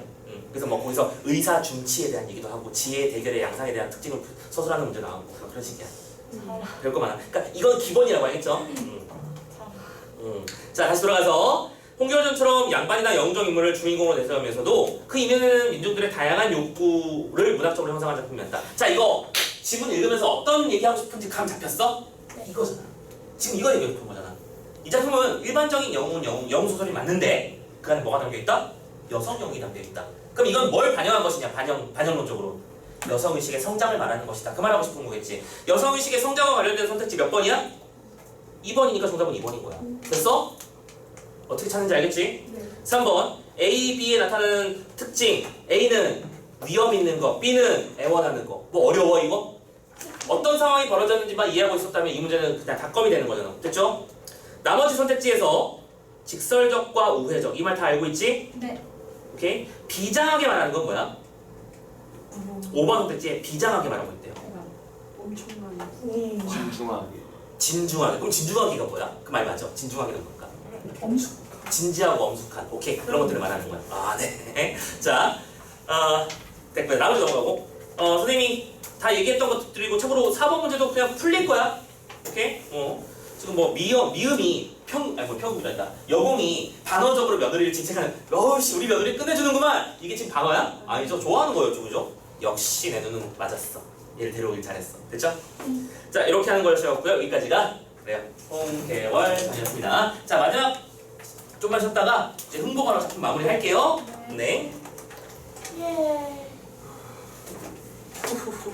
그래서 뭐 거기서 의사 중치에 대한 얘기도 하고 지혜 대결의 양상에 대한 특징을 서술하는 문제 나오고 그런 식이야. 별거 많아. 그러니까 이건 기본이라고 알겠죠? 자 다시 돌아가서 홍계월전처럼 양반이나 영웅적 인물을 주인공으로 내세우면서도 그 이면에는 민족들의 다양한 욕구를 문학적으로 형성한 작품이었다. 자 이거 지문 읽으면서 어떤 얘기하고 싶은지 감 잡혔어? 네. 이거잖아. 지금 이거 얘기하고 싶은 거잖아. 이 작품은 일반적인 영웅 소설이 맞는데 그 안에 뭐가 담겨있다? 여성 영웅이 담겨있다. 그럼 이건 뭘 반영한 것이냐? 반영론적으로 여성의식의 성장을 말하는 것이다. 그 말하고 싶은 거겠지. 여성의식의 성장과 관련된 선택지 몇 번이야? 2번이니까 정답은 2번인 거야. 됐어? 어떻게 찾는지 알겠지? 네. 3번 A, B에 나타나는 특징. A는 위험 있는 거, B는 애원하는 거. 뭐 어려워 이거? 어떤 상황이 벌어졌는지만 이해하고 있었다면 이 문제는 그냥 닷컴이 되는 거잖아. 됐죠? 나머지 선택지에서 직설적과 우회적 이 말 다 알고 있지? 네. 오케이? 비장하게 말하는 건 뭐야? 5번 선택지에 비장하게 말하고 있대요. 엄청나네. 진중하게. 진중하게. 그럼 진중하게가 뭐야? 그 말 맞죠? 진중하게는 뭘까? 엄청. 진지하고 엄숙한. 오케이. 그런 것들을 말하는 거야. 아, 네. 자, 됐고요. 나머지 넘어가고. 선생님이 다 얘기했던 것들이고 참고로 4번 문제도 그냥 풀릴 거야. 오케이? 지금 뭐 미음이 평균이란다. 여공이 반어적으로 며느리를 질책하는. 어우씨 우리 며느리 끝내주는구만. 이게 지금 반어야? 아니죠. 좋아하는 거였죠, 그죠? 역시 내 눈은 맞았어. 얘를 데려오길 잘했어. 됐죠? 자 이렇게 하는 걸 배웠고요. 여기까지가 그래요. 홍계월 전이었습니다. 자 마지막 좀만 쉬었다가 이제 흥보가로 작품 마무리할게요. 네. 예. 후후후.